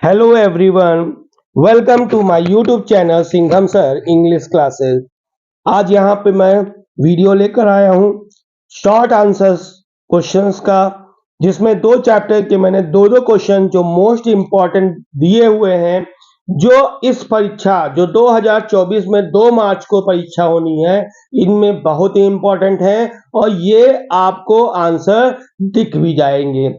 Hello everyone, welcome to my YouTube channel Singham sir English classes. आज यहाँ पे मैं वीडियो लेकर आया हूँ शॉर्ट आंसर्स क्वेश्चंस का, जिसमें दो चैप्टर के मैंने दो दो क्वेश्चन जो मोस्ट इम्पॉर्टेंट दिए हुए हैं, जो इस परीक्षा जो 2024 में 2 मार्च को परीक्षा होनी है, इनमें बहुत ही इम्पोर्टेंट है और ये आपको आंसर दिख भी जाएंगे।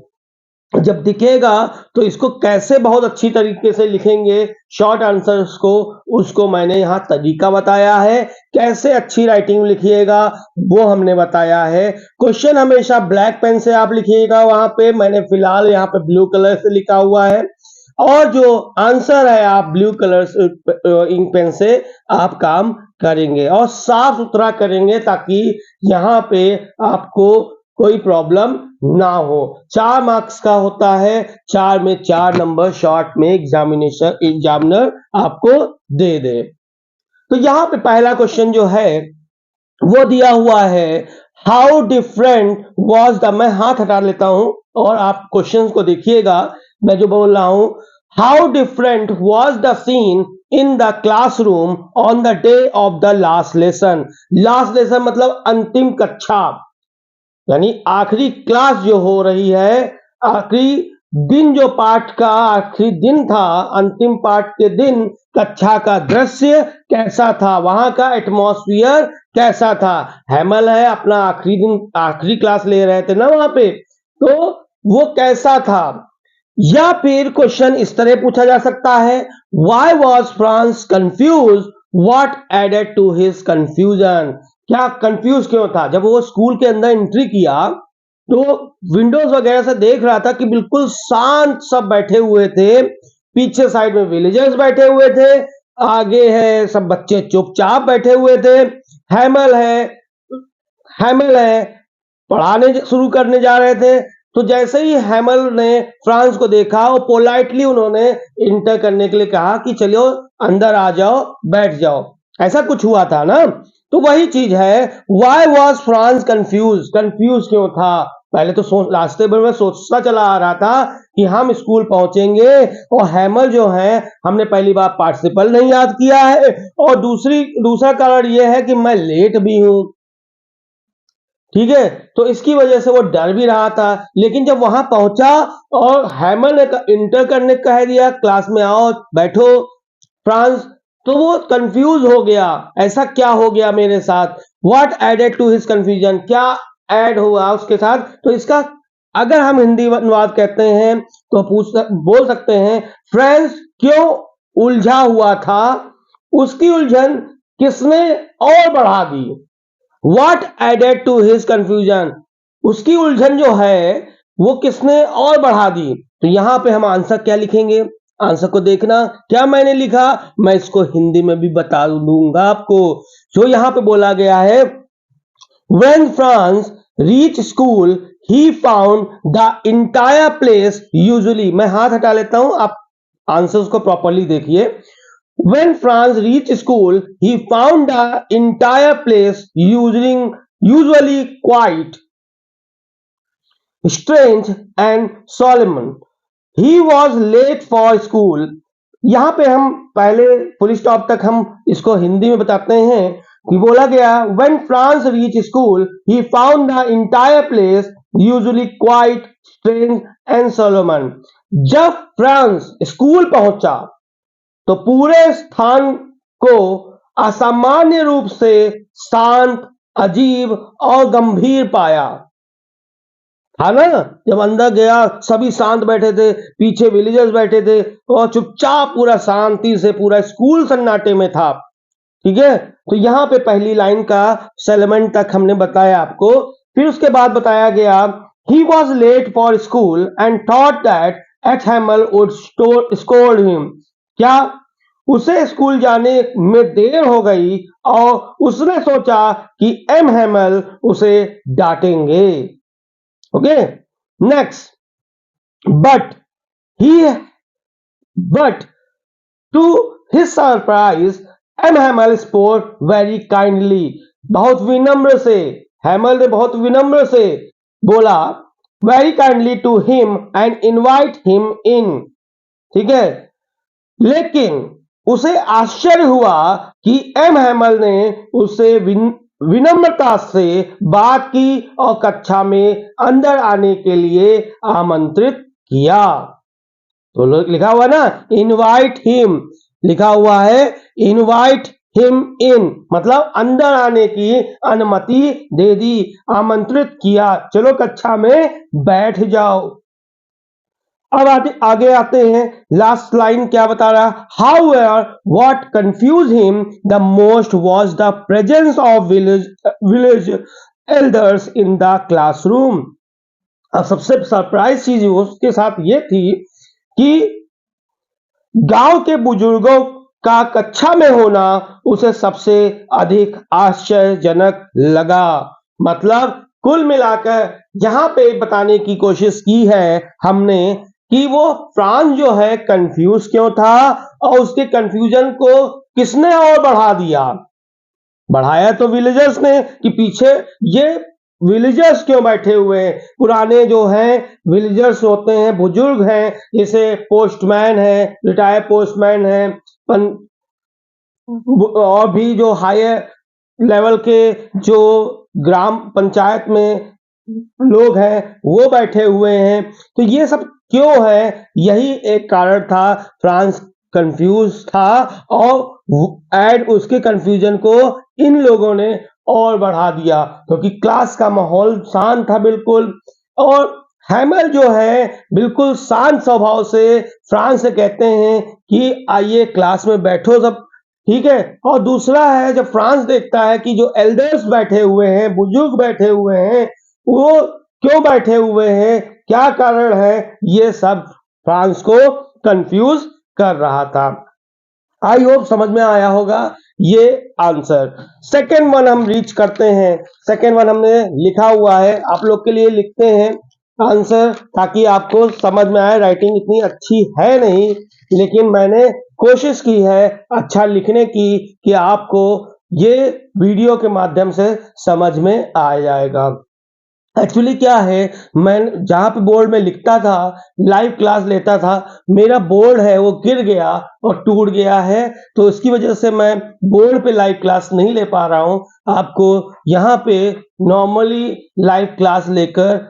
जब दिखेगा तो इसको कैसे बहुत अच्छी तरीके से लिखेंगे शॉर्ट आंसर्स को, उसको मैंने यहाँ तरीका बताया है। कैसे अच्छी राइटिंग लिखिएगा वो हमने बताया है। क्वेश्चन हमेशा ब्लैक पेन से आप लिखिएगा, वहां पे मैंने फिलहाल यहाँ पे ब्लू कलर से लिखा हुआ है, और जो आंसर है आप ब्लू कलर से इंक पेन से आप काम करेंगे और साफ सुथरा करेंगे, ताकि यहाँ पे आपको कोई प्रॉब्लम ना हो। 4 मार्क्स का होता है, 4 में 4 नंबर शॉर्ट में एग्जामिनर आपको दे दे। तो यहाँ पे पहला क्वेश्चन जो है वो दिया हुआ है, हाउ डिफरेंट वॉज द, मैं हाथ हटा लेता हूं और आप क्वेश्चन को देखिएगा। मैं जो बोल रहा हूं, how different was the seen in the classroom on the day of the last lesson. Last lesson मतलब अंतिम कक्षा, यानी आखिरी क्लास जो हो रही है, आखिरी दिन, जो पाठ का आखिरी दिन था, अंतिम पाठ के दिन कक्षा का दृश्य कैसा था, वहां का एटमॉस्फियर कैसा था। हैमल है, अपना आखिरी दिन आखिरी क्लास ले रहे थे ना वहां पे, तो वो कैसा था। या फिर क्वेश्चन इस तरह पूछा जा सकता है, why was Franz confused, what added to his confusion. क्या कंफ्यूज क्यों था? जब वो स्कूल के अंदर एंट्री किया तो विंडोज वगैरह से देख रहा था कि बिल्कुल शांत सब बैठे हुए थे, पीछे साइड में विलेजर्स बैठे हुए थे, आगे है सब बच्चे चुपचाप बैठे हुए थे। हैमल है हैमल है पढ़ाने शुरू करने जा रहे थे, तो जैसे ही हैमल ने फ्रांस को देखा, वो पोलाइटली उन्होंने इंटर करने के लिए कहा कि चलो अंदर आ जाओ, बैठ जाओ। ऐसा कुछ हुआ था ना। तो वही चीज है, why was Franz confuse, confuse क्यों था। पहले तो रास्ते भर में सोचता चला आ रहा था कि हम स्कूल पहुंचेंगे, और हैमल जो है, हमने पहली बार पार्टिसिपल नहीं याद किया है, और दूसरा कारण यह है कि मैं लेट भी हूं। ठीक है, तो इसकी वजह से वो डर भी रहा था। लेकिन जब वहां पहुंचा और हैमर ने इंटर करने कह दिया, क्लास में आओ बैठो फ्रांस, तो वो कंफ्यूज हो गया, ऐसा क्या हो गया मेरे साथ। What added to his confusion, क्या ऐड हुआ उसके साथ। तो इसका अगर हम हिंदी अनुवाद कहते हैं तो बोल सकते हैं, फ्रांस क्यों उलझा हुआ था, उसकी उलझन किसने और बढ़ा दी। What added to his confusion, उसकी उलझन जो है वो किसने और बढ़ा दी। तो यहां पे हम आंसर क्या लिखेंगे, आंसर को देखना। क्या मैंने लिखा, मैं इसको हिंदी में भी बता दूंगा आपको। जो यहां पे बोला गया है, when France reached school he found the entire place usually, मैं हाथ हटा लेता हूं, आप आंसर्स को प्रॉपरली देखिए। When Franz reached school, he found the entire place usually quite strange and solemn. He was late for school. यहां पे हम पहले फुल स्टॉप तक हम इसको हिंदी में बताते हैं कि बोला गया, when Franz reached school, he found the entire place usually quite strange and solemn. जब फ्रांस स्कूल पहुंचा तो पूरे स्थान को असामान्य रूप से शांत, अजीब और गंभीर पाया। था ना, जब अंदर गया सभी शांत बैठे थे, पीछे विलेजर्स बैठे थे, और चुपचाप पूरा शांति से पूरा स्कूल सन्नाटे में था। ठीक है, तो यहां पे पहली लाइन का सेलेमेंट तक हमने बताया आपको। फिर उसके बाद बताया गया, he was late for school and thought that H Hamel would scold him. क्या उसे स्कूल जाने में देर हो गई और उसने सोचा कि एम हैमल उसे डांटेंगे। Okay, next, but he but to his surprise M Hamel spoke very kindly. बहुत विनम्र से, हैमल ने बहुत विनम्र से बोला, very kindly to him and invite him in. ठीक है, लेकिन उसे आश्चर्य हुआ कि एम हैमल ने उसे विनम्रता से बात की और कक्षा में अंदर आने के लिए आमंत्रित किया। तो लिखा हुआ ना इनवाइट हिम, लिखा हुआ है इनवाइट हिम इन, मतलब अंदर आने की अनुमति दे दी, आमंत्रित किया, चलो कक्षा में बैठ जाओ। अब आगे आते हैं, लास्ट लाइन क्या बता रहा, how ever what confuse him the most was the presence of village elders in the classroom. अब सबसे सरप्राइज चीज उसके साथ ये थी कि गांव के बुजुर्गों का कक्षा में होना उसे सबसे अधिक आश्चर्यजनक लगा। मतलब कुल मिलाकर यहां पे बताने की कोशिश की है हमने कि वो फ्रांस जो है कंफ्यूज क्यों था और उसके कंफ्यूजन को किसने और बढ़ा दिया। बढ़ाया तो विलेजर्स ने कि पीछे ये विलेजर्स क्यों बैठे हुए हैं, पुराने जो हैं विलेजर्स होते हैं, बुजुर्ग हैं, जैसे पोस्टमैन है, रिटायर्ड पोस्टमैन है, और भी जो हायर लेवल के जो ग्राम पंचायत में लोग हैं वो बैठे हुए हैं। तो ये सब क्यों है, यही एक कारण था, फ्रांस कंफ्यूज था और एड उसके कंफ्यूजन को इन लोगों ने और बढ़ा दिया क्योंकि क्लास का माहौल शांत था बिल्कुल। और हैमल जो है बिल्कुल शांत स्वभाव से फ्रांस से कहते हैं कि आइए क्लास में बैठो सब, ठीक है। और दूसरा है जब फ्रांस देखता है कि जो एल्डर्स बैठे हुए हैं, बुजुर्ग बैठे हुए हैं, वो क्यों बैठे हुए हैं, क्या कारण है, ये सब फ्रांस को कंफ्यूज कर रहा था। आई होप समझ में आया होगा ये आंसर। सेकेंड वन हम रीच करते हैं। सेकेंड वन हमने लिखा हुआ है, आप लोग के लिए लिखते हैं आंसर ताकि आपको समझ में आए। राइटिंग इतनी अच्छी है नहीं लेकिन मैंने कोशिश की है अच्छा लिखने की कि आपको ये वीडियो के माध्यम से समझ में आ जाएगा। एक्चुअली क्या है, मैं जहाँ पे बोर्ड में लिखता था, लाइव क्लास लेता था, मेरा बोर्ड है वो गिर गया और टूट गया है, तो उसकी वजह से मैं बोर्ड पे लाइव क्लास नहीं ले पा रहा हूँ। आपको यहाँ पे नॉर्मली लाइव क्लास लेकर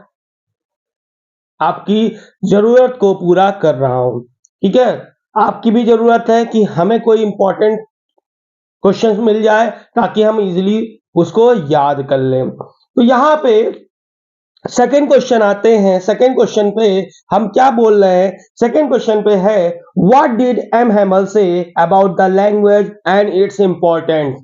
आपकी जरूरत को पूरा कर रहा हूँ, ठीक है। आपकी भी जरूरत है कि हमें कोई इंपॉर्टेंट क्वेश्चन मिल जाए ताकि हम इजीली उसको याद कर लें। तो यहाँ पे सेकेंड क्वेश्चन आते हैं। सेकेंड क्वेश्चन पे हम क्या बोल रहे हैं, सेकेंड क्वेश्चन पे है what did M Hamel say about the language and its importance.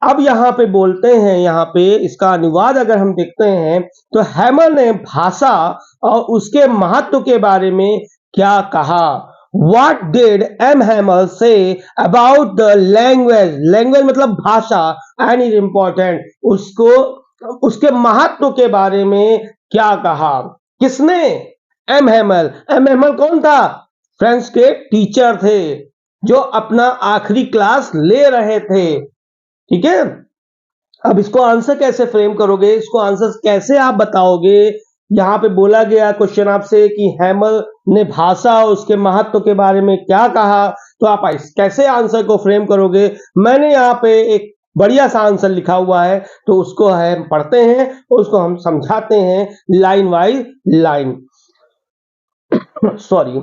अब यहाँ पे बोलते हैं, यहाँ पे इसका अनुवाद अगर हम देखते हैं तो हैमल ने भाषा और उसके महत्व के बारे में क्या कहा। What did M. Hamel say about the language? Language मतलब भाषा and is important. उसको उसके महत्व के बारे में क्या कहा, किसने, एम हैमल। एम हैमल कौन था, फ्रेंच के टीचर थे जो अपना आखिरी क्लास ले रहे थे, ठीक है। अब इसको आंसर कैसे फ्रेम करोगे, इसको आंसर कैसे आप बताओगे। यहाँ पे बोला गया क्वेश्चन आपसे कि हैमल ने भाषा और उसके महत्व के बारे में क्या कहा, तो आप कैसे आंसर को फ्रेम करोगे। मैंने यहाँ पे एक बढ़िया सा आंसर लिखा हुआ है तो उसको हम पढ़ते हैं, उसको हम समझाते हैं line wise line. Sorry.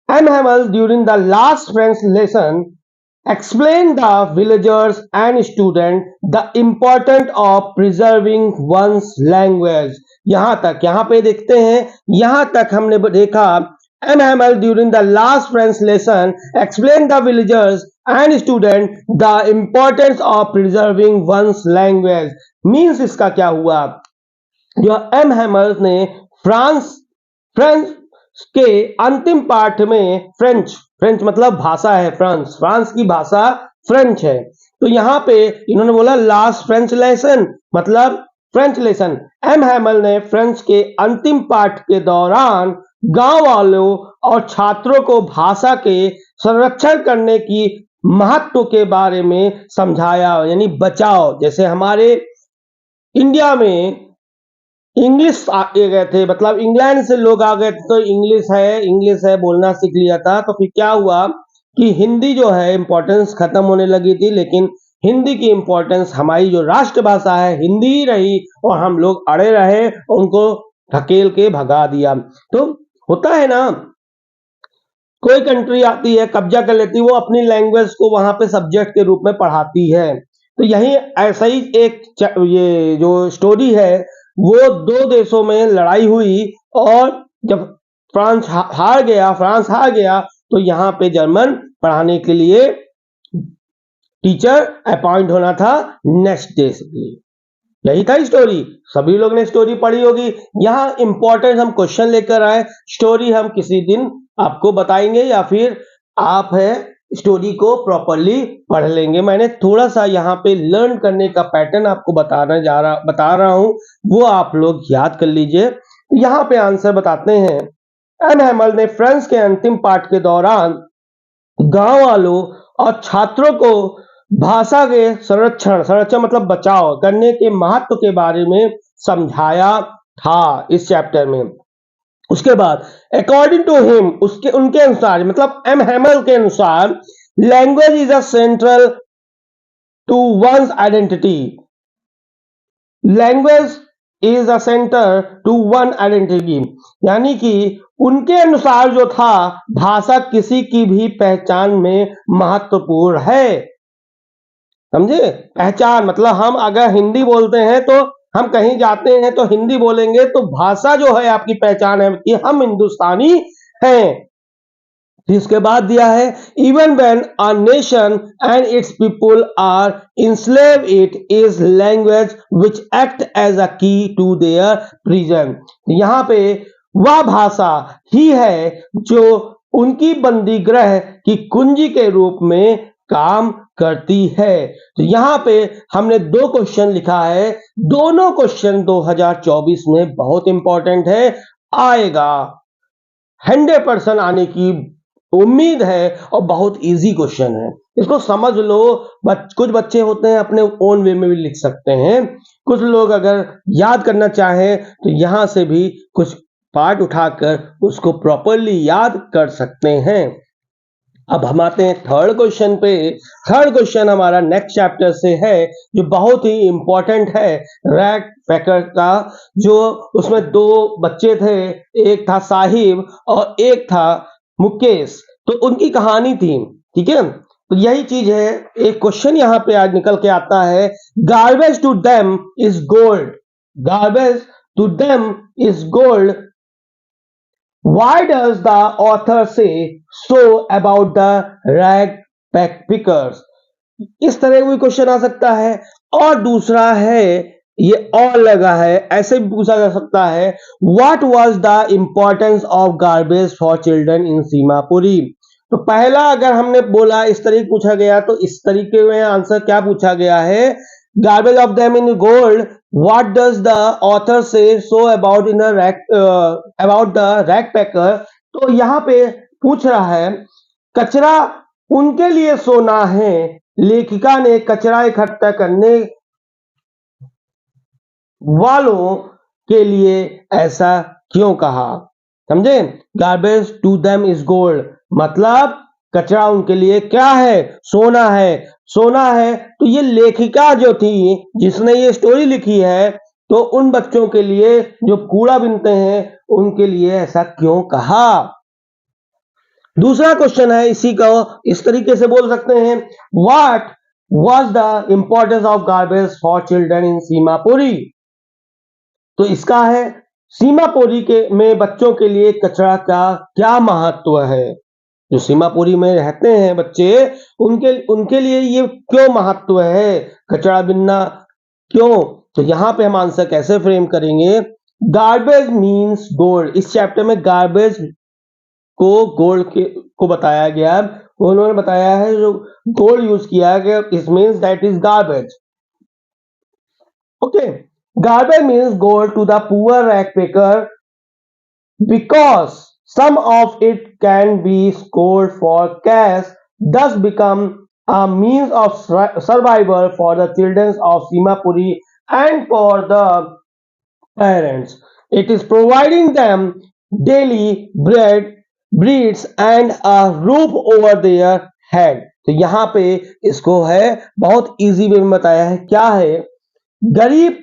M Hamel during the last French lesson explain the villagers and students the importance of preserving one's language। यहां तक, यहां पे देखते हैं, यहां तक हमने देखा M Hamel during the last French lesson explain the villagers and student the importance of preserving one's language. Means इसका क्या हुआ, जो एम हैमल ने फ्रेंच के अंतिम पाठ में, फ्रेंच फ्रेंच मतलब भाषा है, फ्रांस फ्रांस की भाषा फ्रेंच है, तो यहाँ पे इन्होंने बोला लास्ट फ्रेंच लेसन मतलब फ्रेंच लेसन। एम हैमल ने फ्रेंच के अंतिम पाठ के दौरान गांव वालों और छात्रों को भाषा के संरक्षण करने की महत्व के बारे में समझाया, यानी बचाओ। जैसे हमारे इंडिया में इंग्लिश आगे गए थे, मतलब इंग्लैंड से लोग आ गए थे, तो इंग्लिश है बोलना सीख लिया था। तो फिर क्या हुआ कि हिंदी जो है इम्पोर्टेंस खत्म होने लगी थी, लेकिन हिंदी की इम्पोर्टेंस, हमारी जो राष्ट्रभाषा है हिंदी ही रही, और हम लोग अड़े रहे, उनको धकेल के भगा दिया। तो होता है ना, कोई कंट्री आती है, कब्जा कर लेती है, वो अपनी लैंग्वेज को वहां पे सब्जेक्ट के रूप में पढ़ाती है। तो यही ऐसा ही एक ये जो स्टोरी है, वो दो देशों में लड़ाई हुई, और जब फ्रांस हार गया, तो यहाँ पे जर्मन पढ़ाने के लिए टीचर अपॉइंट होना था नेक्स्ट डे के लिए। यही था स्टोरी। सभी लोग ने स्टोरी पढ़ी होगी। यहाँ इंपॉर्टेंट हम क्वेश्चन लेकर आए, स्टोरी हम किसी दिन आपको बताएंगे, या फिर आप है स्टोरी को प्रॉपरली पढ़ लेंगे। मैंने थोड़ा सा यहाँ पे लर्न करने का पैटर्न आपको बता रहा हूँ, वो आप लोग याद कर लीजिए। यहाँ पे आंसर बताते हैं। एम हैमल ने फ्रांस के अंतिम पाठ के दौरान गांव वालों और छात्रों को भाषा के संरक्षण मतलब बचाव करने के महत्व के बारे में समझाया था इस चैप्टर में। उसके बाद अकॉर्डिंग टू हिम, उसके उनके अनुसार, मतलब एम हैमल के अनुसार, language is a central to one's identity. Language is a centre to one identity, यानी कि उनके अनुसार जो था, भाषा किसी की भी पहचान में महत्वपूर्ण है। समझे? पहचान मतलब हम अगर हिंदी बोलते हैं, तो हम कहीं जाते हैं तो हिंदी बोलेंगे, तो भाषा जो है आपकी पहचान है कि हम हिंदुस्तानी हैं। इसके बाद दिया है, even when a nation and its people are enslave, it is language which act as a key to there prison. यहाँ पे वह भाषा ही है जो उनकी बंदी ग्रह की कुंजी के रूप में काम करती है। तो यहाँ पे हमने दो क्वेश्चन लिखा है, दोनों क्वेश्चन 2024 में बहुत इंपॉर्टेंट है, आएगा 100% आने की उम्मीद है, और बहुत इजी क्वेश्चन है, इसको समझ लो। कुछ बच्चे होते हैं अपने ओन वे में भी लिख सकते हैं, कुछ लोग अगर याद करना चाहें तो यहां से भी कुछ पार्ट उठाकर उसको प्रॉपरली याद कर सकते हैं। अब हम आते हैं थर्ड क्वेश्चन पे। थर्ड क्वेश्चन हमारा नेक्स्ट चैप्टर से है, जो बहुत ही इंपॉर्टेंट है, रैग पैकर का। जो उसमें दो बच्चे थे, एक था साहिब और एक था मुकेश, तो उनकी कहानी थी। ठीक है, तो यही चीज है। एक क्वेश्चन यहाँ पे आज निकल के आता है, garbage to them is gold. Garbage to them is gold, why does the author say so about the rag pickers? इस तरह कोई क्वेश्चन आ सकता है। और दूसरा है, ये और लगा है, ऐसे भी पूछा जा सकता है, what was the importance of garbage for children in Seemapuri. तो पहला अगर हमने बोला इस तरीके पूछा गया, तो इस तरीके में आंसर क्या पूछा गया है, garbage of them in gold, what does the author say so about in about the rag picker. तो यहाँ पे पूछ रहा है, कचरा उनके लिए सोना है, लेखिका ने कचरा इकट्ठा करने वालों के लिए ऐसा क्यों कहा। समझे? Garbage to them is gold, मतलब कचरा उनके लिए क्या है, सोना है। सोना है, तो ये लेखिका जो थी जिसने ये स्टोरी लिखी है, तो उन बच्चों के लिए जो कूड़ा बीनते हैं, उनके लिए ऐसा क्यों कहा। दूसरा क्वेश्चन है, इसी को इस तरीके से बोल सकते हैं, what was the importance of garbage for children in Seemapuri. तो इसका है, सीमापुरी के में बच्चों के लिए कचरा का क्या महत्व है। जो सीमापुरी में रहते हैं बच्चे, उनके उनके लिए ये क्यों महत्व है, कचरा बिनना क्यों। तो यहाँ पे हम आंसर कैसे फ्रेम करेंगे, गार्बेज मीन्स गोल्ड। इस चैप्टर में गार्बेज को गोल्ड के को बताया गया, उन्होंने बताया है जो गोल्ड यूज किया गया, it means that is garbage. Okay, garbage means gold to the poor rag picker because some of it can be sold for cash, thus become a means of survival for the children of Simapuri and for the parents. It is providing them daily breeds and a roof over their head. तो यहाँ पे इसको है बहुत easy way में बताया है। क्या है? गरीब,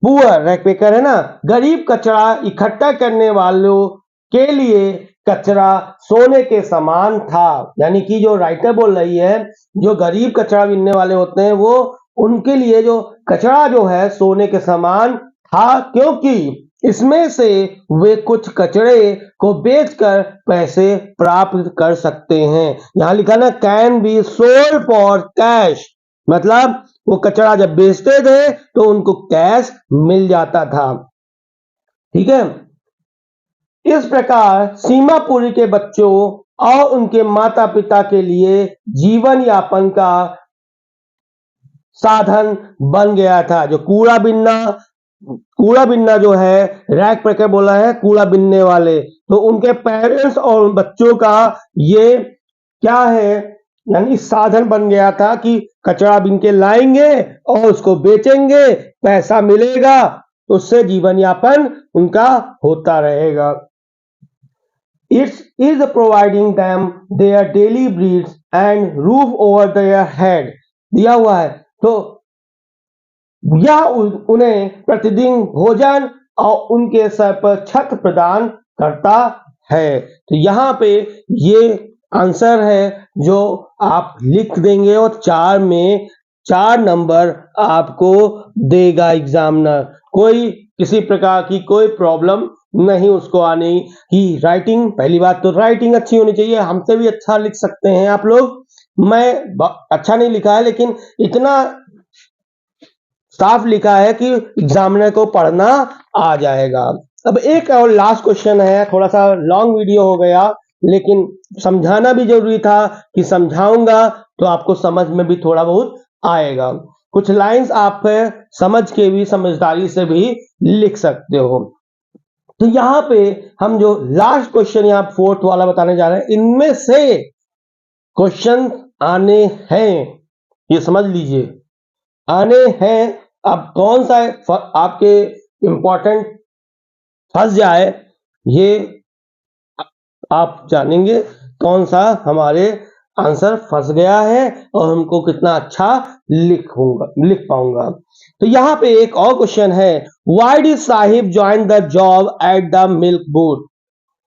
पुअर रैकपिकर है ना, गरीब कचरा इकट्ठा करने वालों के लिए कचरा सोने के समान था। यानी कि जो राइटर बोल रही है, जो गरीब कचरा बीनने वाले होते हैं वो उनके लिए जो कचरा जो है सोने के समान था, क्योंकि इसमें से वे कुछ कचरे को बेचकर पैसे प्राप्त कर सकते हैं। यहां लिखा ना, can be sold for cash, मतलब वो कचरा जब बेचते थे तो उनको कैश मिल जाता था। ठीक है। इस प्रकार सीमापुरी के बच्चों और उनके माता पिता के लिए जीवन यापन का साधन बन गया था। जो कूड़ा बिनना जो है, रैक पैकर बोला है कूड़ा बिनने वाले, तो उनके पेरेंट्स और बच्चों का ये क्या है, यानी साधन बन गया था कि कचरा बिन के लाएंगे और उसको बेचेंगे, पैसा मिलेगा, उससे जीवन यापन उनका होता रहेगा। It is providing them their daily breeds and roof over their head. दिया हुआ है, तो यह उन्हें प्रतिदिन भोजन और उनके सर पर छत प्रदान करता है। तो यहाँ पे ये आंसर है जो आप लिख देंगे और 4 में 4 नंबर आपको देगा एग्जामिनर। कोई किसी प्रकार की कोई प्रॉब्लम नहीं उसको आने की। राइटिंग, पहली बात तो राइटिंग अच्छी होनी चाहिए, हमसे भी अच्छा लिख सकते हैं आप लोग। मैं अच्छा नहीं लिखा है लेकिन इतना साफ लिखा है कि एग्जामिनर को पढ़ना आ जाएगा। अब एक और लास्ट क्वेश्चन है, थोड़ा सा लॉन्ग वीडियो हो गया लेकिन समझाना भी जरूरी था कि समझाऊंगा तो आपको समझ में भी थोड़ा बहुत आएगा। कुछ लाइंस आप समझ के भी, समझदारी से भी लिख सकते हो। तो यहाँ पे हम जो लास्ट क्वेश्चन यहाँ 4th वाला बताने जा रहे हैं, इनमें से क्वेश्चन आने हैं, ये समझ लीजिए, आने हैं। अब कौन सा आपके इंपॉर्टेंट फंस जाए ये आप जानेंगे, कौन सा हमारे आंसर फंस गया है और हमको कितना अच्छा लिख पाऊंगा। तो यहाँ पे एक और क्वेश्चन है, why did Sahib join the job at the milk booth.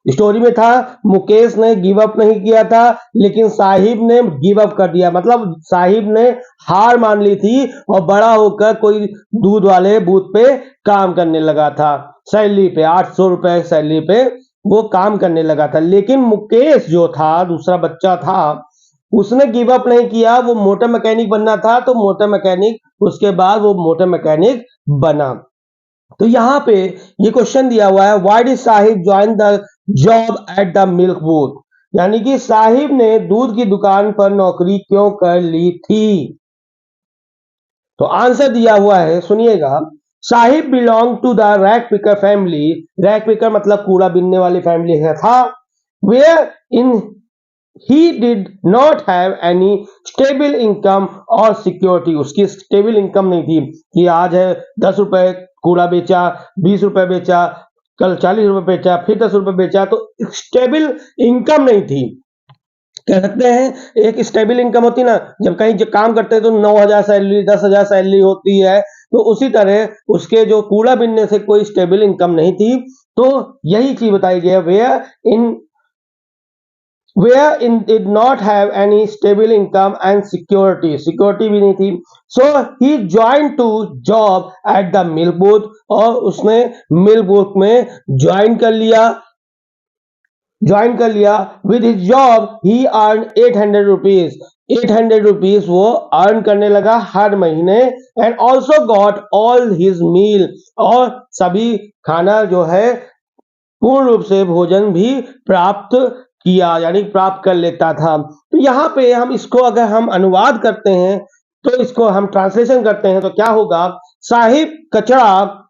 Story में था मुकेश ने गिव अप नहीं किया था लेकिन साहिब ने गिव अप कर दिया, मतलब साहिब ने हार मान ली थी और बड़ा होकर कोई दूध वाले बूथ पे काम करने लगा था। सैलरी पे 800 रुपए सैलरी पे वो काम करने लगा था। लेकिन मुकेश जो था, दूसरा बच्चा था, उसने गिव अप नहीं किया, वो मोटर मैकेनिक बनना था तो मोटर मैकेनिक, उसके बाद वो मोटर मैकेनिक बना। तो यहाँ पे ये क्वेश्चन दिया हुआ है, why did Sahib join the job at the milk booth, यानी कि साहिब ने दूध की दुकान पर नौकरी क्यों कर ली थी। तो आंसर दिया हुआ है, सुनिएगा। Saheb belong to the rag picker family, rag picker मतलब कूड़ा बीनने वाली फैमिली है था, where in he did not have any stable income और सिक्योरिटी, उसकी स्टेबल इनकम नहीं थी कि आज है 10 रुपए कूड़ा बेचा, 20 रुपए बेचा, कल 40 रुपए बेचा, फिर 10 रुपए बेचा, तो स्टेबल इनकम नहीं थी। कह सकते हैं एक स्टेबल इनकम होती ना, जब कहीं जो काम करते हैं तो 9,000 सैलरी, 10,000 सैलरी होती है, तो उसी तरह उसके जो कूड़ा बीनने से कोई स्टेबल इनकम नहीं थी। तो यही चीज बताई गई है, where in did not have any stable income and security भी नहीं थी। So he joined to job at the milk booth, और उसने मिल्क बूथ में ज्वाइन कर लिया। With his job he earned 800 rupees, 800 rupees वो अर्न करने लगा हर महीने, and also got all his meal, और सभी खाना जो है पूर्ण रूप से भोजन भी प्राप्त किया, यानी प्राप्त कर लेता था। तो यहाँ पे हम इसको अगर हम अनुवाद करते हैं तो इसको हम ट्रांसलेशन करते हैं तो क्या होगा, साहिब कचरा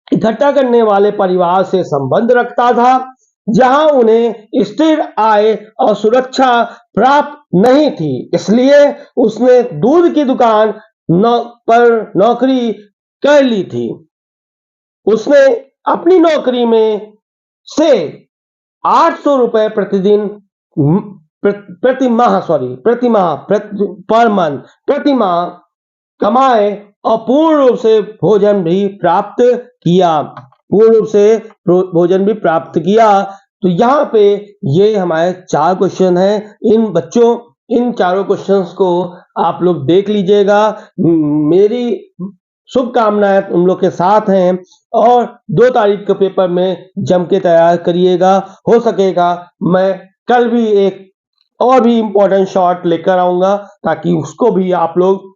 इकट्ठा करने वाले परिवार से संबंध रखता था जहां उन्हें स्थिर आय और सुरक्षा प्राप्त नहीं थी, इसलिए उसने दूध की दुकान पर नौकरी कर ली थी। उसने अपनी नौकरी में से 800 रुपए प्रतिदिन प्रति माह पर मंथ प्रति माह कमाए और पूर्ण रूप से भोजन भी प्राप्त किया। तो यहाँ पे ये हमारे 4 क्वेश्चन हैं। इन चारों क्वेश्चंस को आप लोग देख लीजिएगा। मेरी शुभकामनाएं तुम लोग के साथ हैं और 2 तारीख के पेपर में जम के तैयार करिएगा। हो सकेगा मैं कल भी एक और भी इम्पोर्टेंट शॉर्ट लेकर आऊंगा ताकि उसको भी आप लोग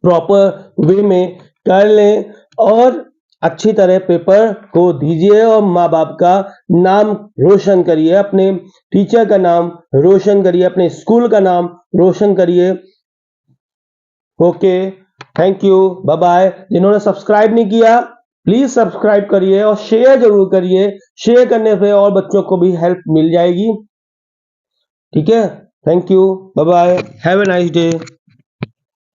प्रॉपर वे में कर लें और अच्छी तरह पेपर को दीजिए और माँ बाप का नाम रोशन करिए, अपने टीचर का नाम रोशन करिए, अपने स्कूल का नाम रोशन करिए। Okay, thank you, bye bye. जिन्होंने सब्सक्राइब नहीं किया प्लीज सब्सक्राइब करिए और शेयर जरूर करिए। शेयर करने से और बच्चों को भी हेल्प मिल जाएगी। ठीक है, thank you, bye bye, have a nice day.